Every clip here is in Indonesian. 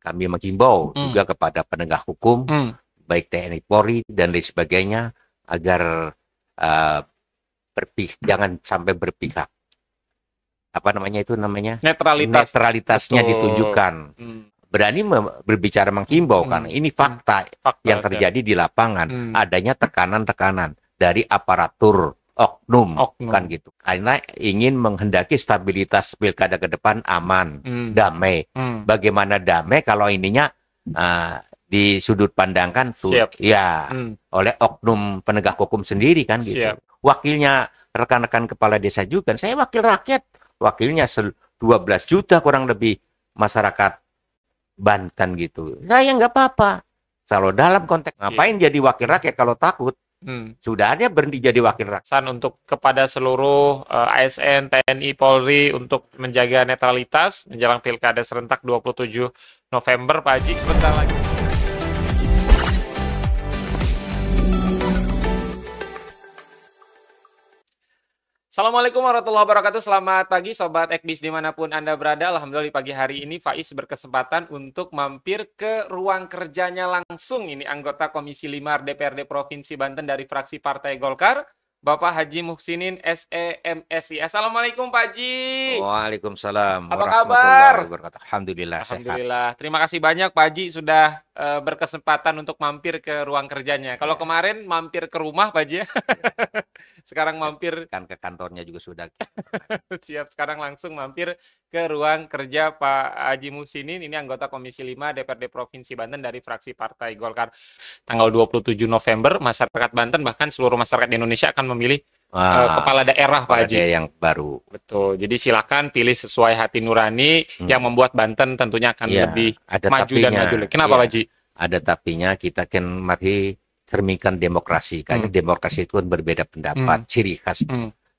kami menghimbau juga kepada penegak hukum, baik TNI Polri dan lain sebagainya, agar jangan sampai berpihak. Apa namanya itu namanya? Netralitasnya ditunjukkan. Berani berbicara menghimbau karena ini fakta yang terjadi di lapangan. Adanya tekanan-tekanan dari aparatur oknum kan gitu. Karena ingin menghendaki stabilitas pilkada ke depan aman, damai. Bagaimana damai kalau ininya di sudut pandangkan oleh oknum penegak hukum sendiri kan gitu. Wakilnya rekan-rekan kepala desa juga. Saya wakil rakyat, wakilnya 12 juta kurang lebih masyarakat Banten gitu. Saya nggak apa-apa. Kalau dalam konteks ngapain jadi wakil rakyat kalau takut? Sudah ada berhenti jadi wakil rakyat. Untuk kepada seluruh ASN, TNI, Polri untuk menjaga netralitas menjelang pilkada serentak 27 November, Pak Haji, sebentar lagi. Assalamualaikum warahmatullahi wabarakatuh. Selamat pagi Sobat Ekbis dimanapun Anda berada. Alhamdulillah di pagi hari ini Faiz berkesempatan untuk mampir ke ruang kerjanya langsung. Ini anggota Komisi 5 DPRD Provinsi Banten dari fraksi Partai Golkar, Bapak Haji Muhsinin SEMSI. Assalamualaikum Pak Haji. Waalaikumsalam. Apa kabar? Alhamdulillah. Alhamdulillah. Sehat. Terima kasih banyak Pak Haji sudah berkesempatan untuk mampir ke ruang kerjanya. Kalau kemarin mampir ke rumah Pak Haji. Sekarang mampir kan ke kantornya juga sudah. Siap, sekarang langsung mampir ke ruang kerja Pak Haji Muhsinin. Ini anggota Komisi 5 DPRD Provinsi Banten dari fraksi Partai Golkar. Tanggal 27 November, masyarakat Banten bahkan seluruh masyarakat Indonesia akan memilih kepala daerah Pak Haji yang baru. Betul. Jadi silakan pilih sesuai hati nurani yang membuat Banten tentunya akan lebih maju dan maju. Kenapa Pak Haji? Ada tapinya, kita kan mari cerminkan demokrasi. Karena demokrasi itu kan berbeda pendapat. Ciri khas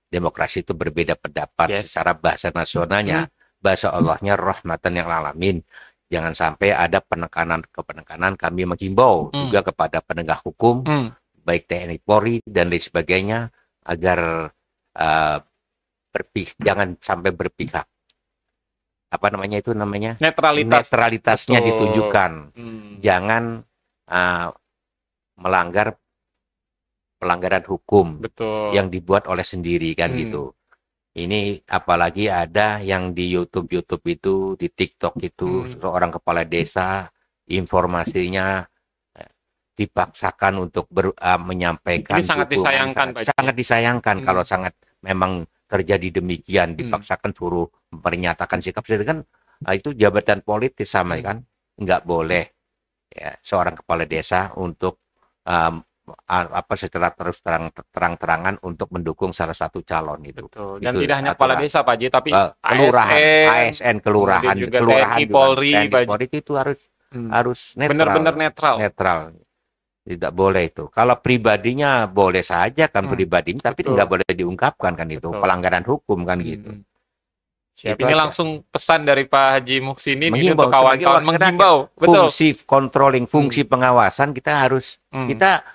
demokrasi itu berbeda pendapat secara bahasa nasionalnya. Bahasa Allahnya rahmatan yang alamin. Jangan sampai ada penekanan. Kami menghimbau juga kepada penegak hukum, baik TNI Polri dan lain sebagainya, agar jangan sampai berpihak. Apa namanya itu namanya? Netralitasnya ditunjukkan. Jangan melanggar pelanggaran hukum yang dibuat oleh sendiri kan gitu. Ini apalagi ada yang di YouTube itu, di TikTok itu seorang kepala desa informasinya dipaksakan untuk menyampaikan. Ini sangat disayangkan Pak. Sangat disayangkan kalau sangat memang terjadi demikian, dipaksakan suruh menyatakan sikap sendiri kan. Itu jabatan politis sama kan, nggak boleh ya seorang kepala desa untuk secara terang-terangan untuk mendukung salah satu calon itu. Betul. Dan itu tidak hanya kepala desa Pak Haji, tapi ASN, kelurahan, TNI, Polri itu harus benar-benar netral. Tidak boleh itu. Kalau pribadinya boleh saja kan pribadinya, tapi nggak boleh diungkapkan kan itu pelanggaran hukum kan gitu. Siap. Ini langsung pesan dari Pak Haji Muhsinin ini untuk kawan-kawan menghimbau. Fungsi controlling, fungsi pengawasan kita harus kita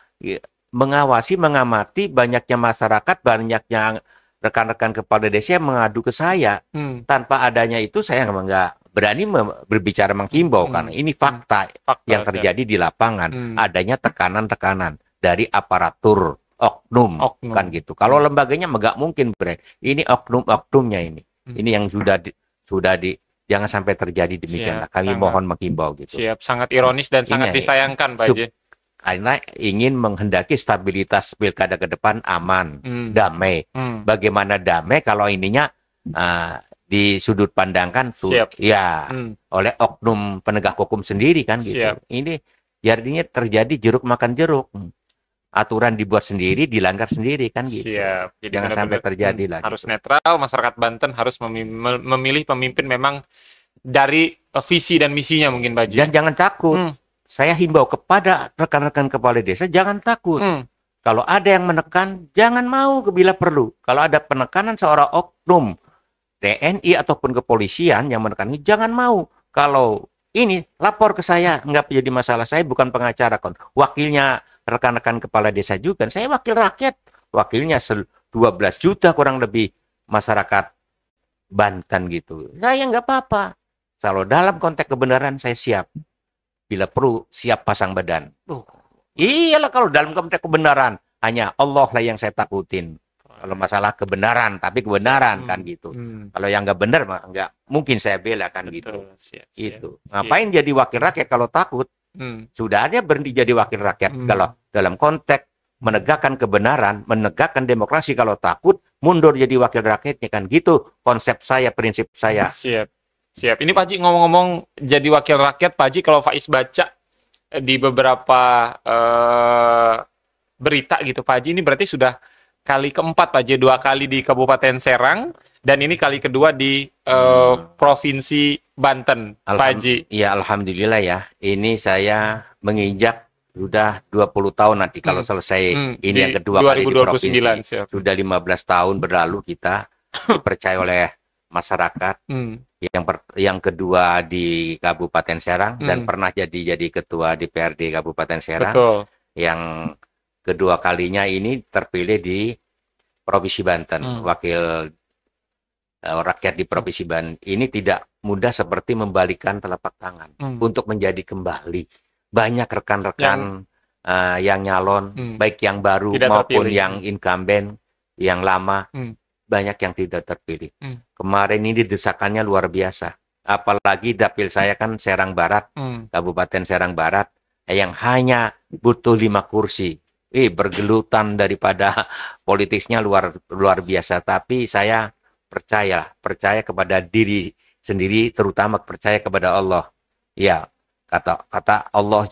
mengawasi, mengamati banyaknya masyarakat, banyaknya rekan-rekan kepala desa yang mengadu ke saya. Tanpa adanya itu saya nggak berani berbicara menghimbau karena ini fakta yang terjadi di lapangan. Adanya tekanan-tekanan dari aparatur oknum kan gitu. Kalau lembaganya nggak mungkin ini oknum-oknumnya ini. Ini yang sudah jangan sampai terjadi demikian. Kami mohon menghimbau gitu. Siap, sangat ironis dan sangat disayangkan Pak Haji. Karena ingin menghendaki stabilitas pilkada ke depan aman, damai. Bagaimana damai kalau ininya di sudut pandangkan oleh oknum penegak hukum sendiri kan gitu. Ini jadinya terjadi jeruk makan jeruk. Aturan dibuat sendiri, dilanggar sendiri kan gitu. Siap. Jadi jangan sampai terjadi lagi. Harus netral, masyarakat Banten harus memilih pemimpin memang dari visi dan misinya mungkin Pak Haji. Dan jangan takut. Saya himbau kepada rekan-rekan kepala desa, jangan takut. Kalau ada yang menekan, jangan mau bila perlu. Kalau ada penekanan seorang oknum TNI ataupun kepolisian yang menekan, jangan mau. Kalau ini lapor ke saya, nggak jadi masalah. Saya bukan pengacara, wakilnya rekan-rekan kepala desa juga. Saya wakil rakyat, wakilnya 12 juta kurang lebih masyarakat Banten gitu. Saya nggak apa-apa. Kalau dalam konteks kebenaran saya siap. Bila perlu siap pasang badan. Iyalah kalau dalam konteks kebenaran hanya Allah lah yang saya takutin. Kalau masalah kebenaran, tapi kebenaran kan gitu. Kalau yang nggak benar nggak mungkin saya bela kan. Betul. Gitu. Itu. Ngapain jadi wakil rakyat kalau takut? Sudah ada berhenti jadi wakil rakyat. Kalau dalam konteks menegakkan kebenaran, menegakkan demokrasi, kalau takut mundur jadi wakil rakyatnya kan gitu. Konsep saya, prinsip saya. Siap. Ini Pak Haji ngomong-ngomong jadi wakil rakyat, Pak Haji kalau Faiz baca di beberapa berita gitu Pak Haji, ini berarti sudah kali keempat Pak Haji, 2 kali di Kabupaten Serang dan ini kali kedua di Provinsi Banten Pak Haji. Ya alhamdulillah ya. Ini saya menginjak sudah 20 tahun nanti kalau selesai ini yang kedua 2029, kali di provinsi. Siap. Sudah 15 tahun berlalu kita dipercaya oleh masyarakat. Yang kedua di Kabupaten Serang dan pernah jadi ketua DPRD Kabupaten Serang. Betul. Yang kedua kalinya ini terpilih di Provinsi Banten, wakil rakyat di Provinsi Banten. Ini tidak mudah seperti membalikan telapak tangan untuk menjadi kembali. Banyak rekan-rekan yang nyalon, baik yang baru tidak maupun terpilih. Yang incumbent, yang lama. Banyak yang tidak terpilih. Kemarin ini desakannya luar biasa. Apalagi dapil saya kan Serang Barat, Kabupaten Serang Barat, yang hanya butuh 5 kursi. Bergelutan daripada politisnya luar biasa. Tapi saya percaya kepada diri sendiri, terutama percaya kepada Allah. Ya, kata Allah,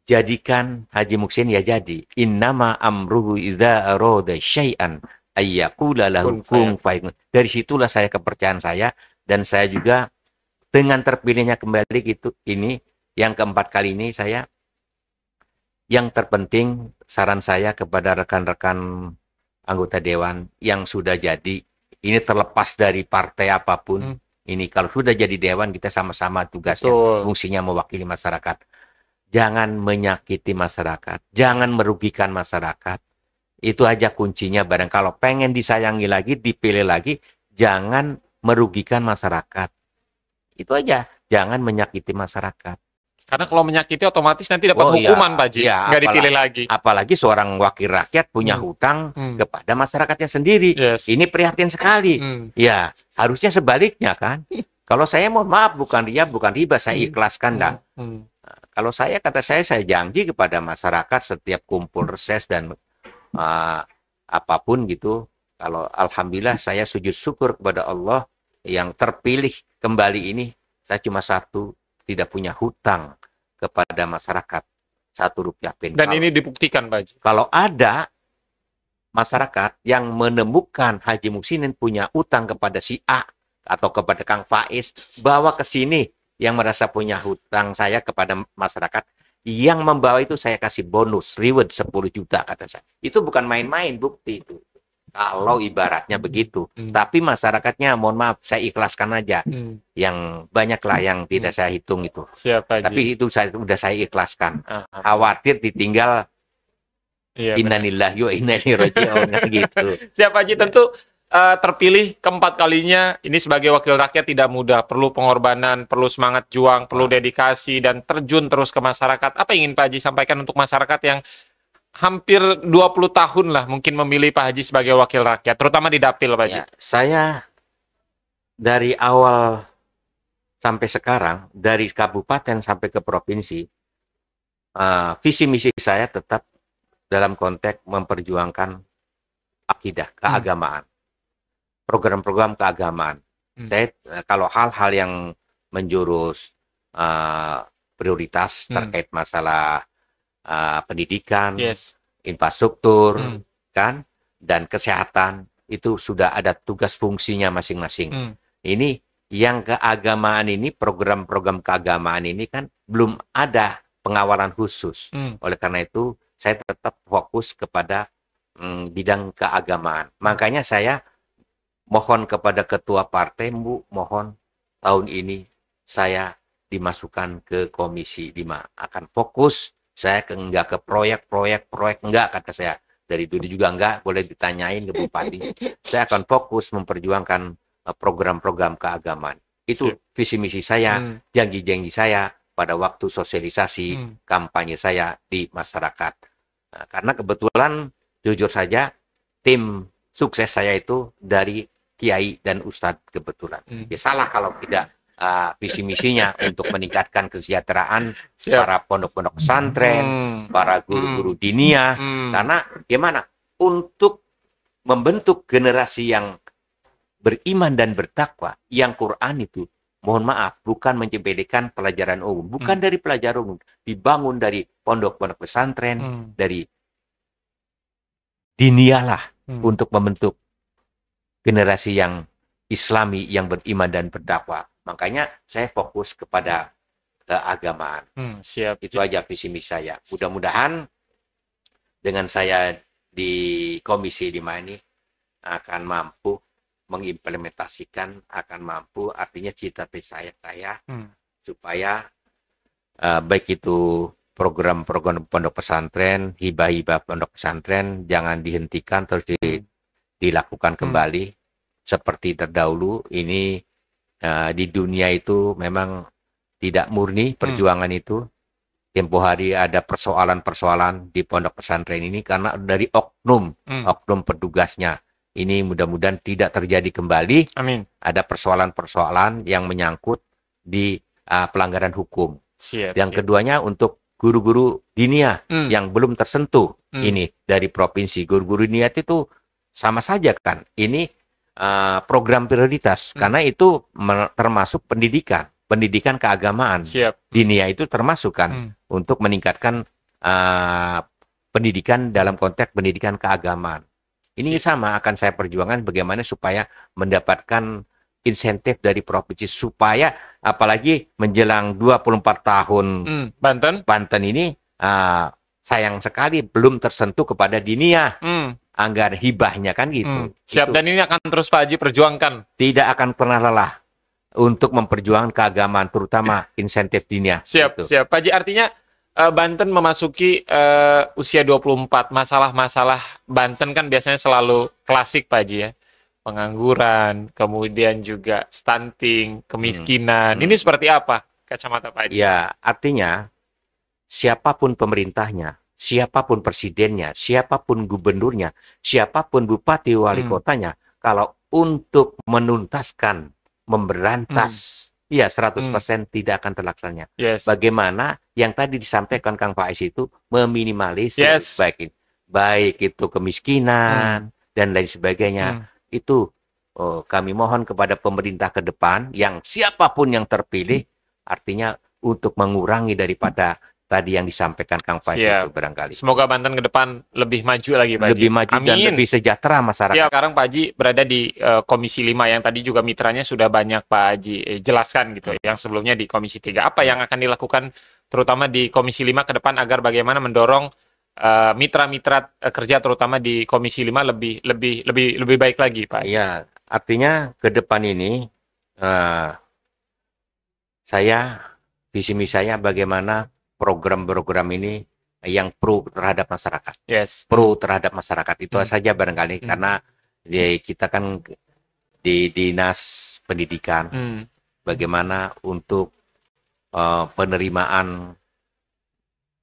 jadikan Haji Muksin ya jadi. Innama amruhu idza arada syai'an ayyaqula lahu kun fayakun. Dari situlah saya kepercayaan saya, dan saya juga dengan terpilihnya kembali gitu. Ini yang keempat kali ini saya, yang terpenting saran saya kepada rekan-rekan anggota dewan yang sudah jadi, ini terlepas dari partai apapun, ini kalau sudah jadi dewan kita sama-sama tugasnya, fungsinya mewakili masyarakat. Jangan menyakiti masyarakat, jangan merugikan masyarakat. Itu aja kuncinya. Barang kalau pengen disayangi lagi, dipilih lagi, jangan merugikan masyarakat. Itu aja, jangan menyakiti masyarakat. Karena kalau menyakiti otomatis nanti dapat hukuman, Pak Haji. Nggak dipilih lagi. Apalagi seorang wakil rakyat punya hutang kepada masyarakatnya sendiri. Ini prihatin sekali. Ya, harusnya sebaliknya kan. Kalau saya mohon maaf, bukan riba, saya ikhlaskan dah. Kalau kata saya janji kepada masyarakat setiap kumpul reses dan apapun gitu. Kalau alhamdulillah saya sujud syukur kepada Allah yang terpilih kembali ini. Saya cuma satu, tidak punya hutang kepada masyarakat 1 rupiah pun. Dan ini dibuktikan, Pak Haji. Kalau ada masyarakat yang menemukan Haji Muksinin punya utang kepada si A atau kepada Kang Faiz, bawa ke sini yang merasa punya hutang saya kepada masyarakat, yang membawa itu saya kasih bonus, reward 10 juta kata saya. Itu bukan main-main bukti itu. Kalau ibaratnya begitu. Tapi masyarakatnya mohon maaf, saya ikhlaskan aja. Yang banyaklah yang tidak saya hitung itu. Tapi itu sudah saya ikhlaskan. Khawatir ditinggal innalillahi wa inna ilaihi raji'un gitu. Siap Haji, tentu terpilih keempat kalinya ini sebagai wakil rakyat tidak mudah, perlu pengorbanan, perlu semangat juang, perlu dedikasi dan terjun terus ke masyarakat. Apa yang ingin Pak Haji sampaikan untuk masyarakat yang hampir 20 tahun lah mungkin memilih Pak Haji sebagai wakil rakyat, terutama di dapil Pak Haji? Ya, saya dari awal sampai sekarang, dari kabupaten sampai ke provinsi, visi misi saya tetap dalam konteks memperjuangkan akidah, keagamaan. Program-program keagamaan. Saya kalau hal-hal yang menjurus prioritas terkait masalah pendidikan, infrastruktur, kan, dan kesehatan, itu sudah ada tugas fungsinya masing-masing. Ini yang keagamaan ini, program-program keagamaan ini kan belum ada pengawalan khusus. Oleh karena itu saya tetap fokus kepada bidang keagamaan. Makanya saya mohon kepada ketua partai, Bu, mohon tahun ini saya dimasukkan ke komisi 5. Akan fokus, saya enggak ke proyek, enggak, kata saya. Dari dulu juga enggak, boleh ditanyain ke Bupati. Saya akan fokus memperjuangkan program-program keagamaan. Itu visi misi saya, janji-janji saya pada waktu sosialisasi kampanye saya di masyarakat. Nah, karena kebetulan jujur saja tim sukses saya itu dari kiai dan ustadz kebetulan. Ya salah kalau tidak visi misinya untuk meningkatkan kesejahteraan para pondok-pondok pesantren, para guru-guru diniyah. Karena gimana? Untuk membentuk generasi yang beriman dan bertakwa, yang Quran itu, mohon maaf, bukan menyepelekan pelajaran umum, bukan dari pelajaran umum, dibangun dari pondok-pondok pesantren, dari diniyah lah, untuk membentuk generasi yang Islami, yang beriman dan bertakwa. Makanya saya fokus kepada keagamaan. Siap. Itu aja visi misi saya. Mudah-mudahan dengan saya di Komisi 5 ini akan mampu mengimplementasikan, akan mampu, artinya cita-cita saya supaya baik itu program-program pondok pesantren, hibah-hibah pondok pesantren jangan dihentikan, terus dilakukan kembali seperti terdahulu. Ini di dunia itu memang tidak murni perjuangan itu. Tempo hari ada persoalan-persoalan di pondok pesantren ini karena dari oknum petugasnya. Ini mudah-mudahan tidak terjadi kembali. Amin. Ada persoalan-persoalan yang menyangkut di pelanggaran hukum. Yang keduanya untuk guru-guru diniyah yang belum tersentuh ini dari provinsi. Guru-guru diniyah itu sama saja kan. Ini program prioritas karena itu termasuk pendidikan keagamaan. Diniyah itu termasuk kan untuk meningkatkan pendidikan dalam konteks pendidikan keagamaan. Ini sama akan saya perjuangkan bagaimana supaya mendapatkan insentif dari provinsi supaya apalagi menjelang 24 tahun Banten ini sayang sekali belum tersentuh kepada diniyah. Anggaran hibahnya kan gitu. Siap, dan ini akan terus Pak Haji perjuangkan. Tidak akan pernah lelah untuk memperjuangkan keagamaan, terutama insentif diniyah. Siap, gitu. Siap. Pak Haji, artinya Banten memasuki usia 24. Masalah-masalah Banten kan biasanya selalu klasik Pak Haji ya. Pengangguran, kemudian juga stunting, kemiskinan. Ini seperti apa kacamata Pak Haji? Ya, artinya siapapun pemerintahnya, siapapun presidennya, siapapun gubernurnya, siapapun bupati wali kotanya, kalau untuk menuntaskan, memberantas, ya 100% tidak akan terlaksana. Bagaimana yang tadi disampaikan Kang Faiz itu meminimalisir baik itu kemiskinan dan lain sebagainya. Itu kami mohon kepada pemerintah ke depan yang siapapun yang terpilih, artinya untuk mengurangi daripada tadi yang disampaikan Kang Faiz itu barangkali. Semoga Banten ke depan lebih maju lagi Pak Haji. Lebih maju dan lebih sejahtera masyarakat. Siap. Sekarang Pak Haji berada di Komisi 5 yang tadi juga mitranya sudah banyak Pak Haji jelaskan gitu. Yang sebelumnya di Komisi 3. Apa yang akan dilakukan terutama di Komisi 5 ke depan agar bagaimana mendorong mitra-mitra kerja terutama di Komisi 5 lebih baik lagi Pak Haji? Iya, artinya ke depan ini visi misi saya bagaimana program-program ini yang pro terhadap masyarakat. Pro terhadap masyarakat itu saja barangkali karena kita kan di Dinas Pendidikan bagaimana untuk penerimaan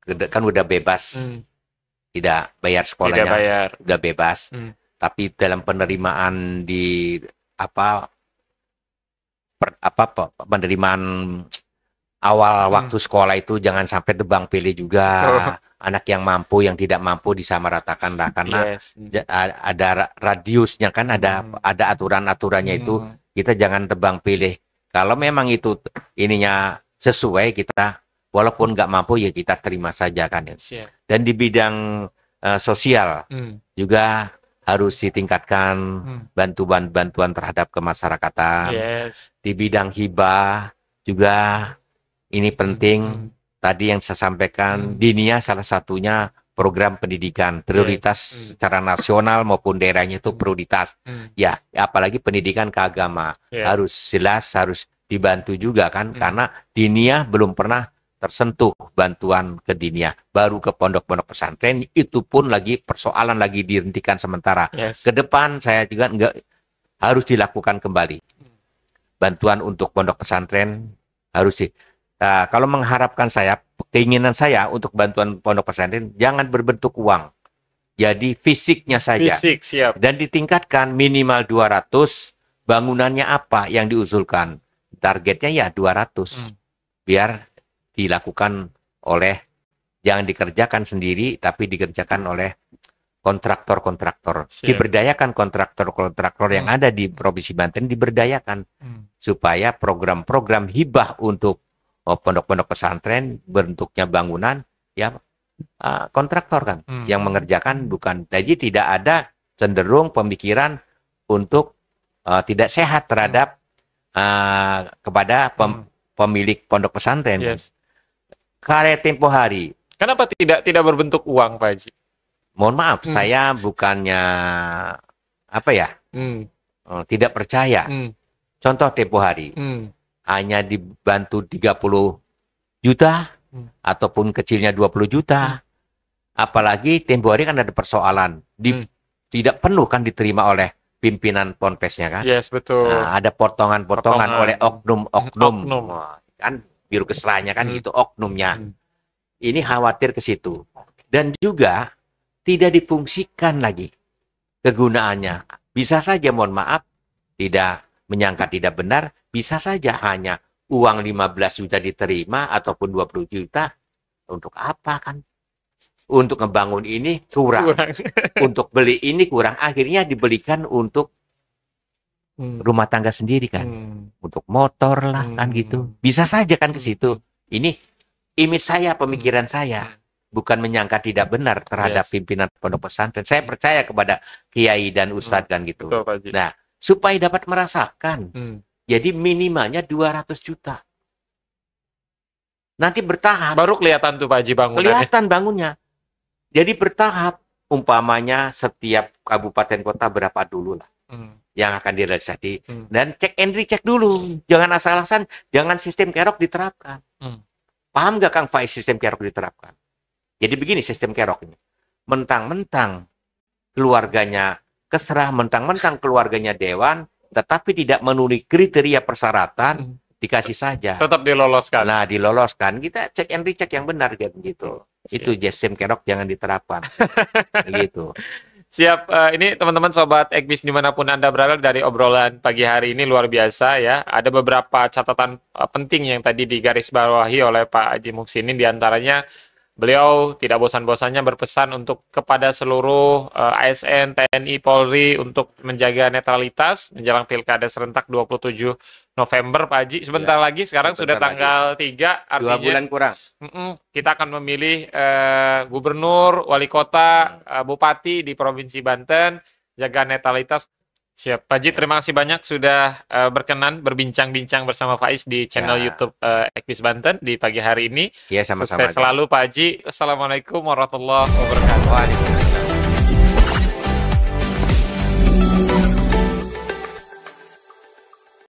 kan udah bebas. Tidak bayar sekolahnya, udah bebas. Tapi dalam penerimaan di penerimaan awal waktu sekolah itu jangan sampai tebang pilih juga. Anak yang mampu, yang tidak mampu disamaratakan lah karena ada radiusnya kan, ada aturan-aturannya itu. Kita jangan tebang pilih. Kalau memang itu ininya sesuai, kita walaupun nggak mampu ya kita terima saja kan. Dan di bidang sosial juga harus ditingkatkan bantuan terhadap kemasyarakatan. Di bidang hibah juga ini penting. Tadi yang saya sampaikan, diniyah salah satunya program pendidikan prioritas secara nasional maupun daerahnya itu prioritas. Ya, apalagi pendidikan keagama harus jelas, harus dibantu juga kan, karena diniyah belum pernah tersentuh bantuan ke diniyah. Baru ke pondok-pondok pesantren, itu pun lagi persoalan lagi dihentikan sementara. Ke depan saya juga harus dilakukan kembali. bantuan untuk pondok pesantren harus sih. Kalau mengharapkan saya, keinginan saya untuk bantuan pondok pesantren jangan berbentuk uang. Jadi fisiknya saja. Fisik, siap. Dan ditingkatkan minimal 200, bangunannya apa yang diusulkan. Targetnya ya 200. Biar dilakukan oleh, jangan dikerjakan sendiri, tapi dikerjakan oleh kontraktor-kontraktor. Diberdayakan kontraktor-kontraktor yang ada di Provinsi Banten, diberdayakan. Supaya program-program hibah untuk pondok-pondok pesantren bentuknya bangunan, ya kontraktor kan yang mengerjakan, bukan. Jadi tidak ada cenderung pemikiran untuk tidak sehat terhadap kepada pemilik pondok pesantren. Yes. Karya tempo hari. Kenapa tidak berbentuk uang, Pak Haji? Mohon maaf, saya bukannya apa ya, tidak percaya. Contoh tempo hari. Hanya dibantu 30 juta ataupun kecilnya 20 juta. Apalagi tempo hari kan ada persoalan. Tidak penuh kan diterima oleh pimpinan ponpesnya kan. Yes, betul. Nah, ada potongan-potongan oleh oknum. Kan birokrasinya kan gitu, oknumnya. Ini khawatir ke situ. Dan juga tidak difungsikan lagi kegunaannya. Bisa saja, mohon maaf, tidak menyangka tidak benar, bisa saja hanya uang 15 juta diterima ataupun 20 juta. Untuk apa kan? Untuk ngebangun ini kurang. Untuk beli ini kurang. Akhirnya dibelikan untuk rumah tangga sendiri kan. Untuk motor lah kan gitu. Bisa saja kan ke situ. Ini image saya, pemikiran saya. Bukan menyangka tidak benar terhadap pimpinan pondok pesantren. Saya percaya kepada kiai dan ustadz kan gitu. Nah, supaya dapat merasakan. Jadi minimalnya 200 juta. Nanti bertahap. Baru kelihatan tuh Pak Haji bangunannya. Kelihatan bangunnya. Jadi bertahap. Umpamanya setiap kabupaten kota berapa dulu lah. Yang akan direalisasi. Dan cek and recheck dulu. Jangan asal-asalan. Jangan sistem kerok diterapkan. Paham nggak Kang Faiz sistem kerok diterapkan? Jadi begini sistem kerok ini. Mentang-mentang keluarganya keserah, mentang-mentang keluarganya dewan, tetapi tidak memenuhi kriteria persyaratan, dikasih saja. Tetap diloloskan. Nah, diloloskan. Kita cek and recheck yang benar gitu. Itu sistem kerok jangan diterapkan. Gitu. Siap, ini teman-teman sobat Ekbis dimanapun Anda berada, dari obrolan pagi hari ini luar biasa ya. Ada beberapa catatan penting yang tadi digarisbawahi oleh Pak Haji Muhsinin, diantaranya beliau tidak bosan-bosannya berpesan untuk kepada seluruh ASN, TNI, Polri untuk menjaga netralitas menjelang Pilkada serentak 27 November, Pak Haji. Sebentar lagi, sekarang sudah tanggal 3, artinya 2 bulan kurang. Kita akan memilih gubernur, wali kota, bupati di Provinsi Banten. Jaga netralitas. Siap, Pak Haji, terima kasih banyak sudah berkenan berbincang-bincang bersama Faiz di channel YouTube Ekbis Banten di pagi hari ini. Ya, sama-sama. Sukses selalu Pak Haji. Assalamualaikum warahmatullahi wabarakatuh.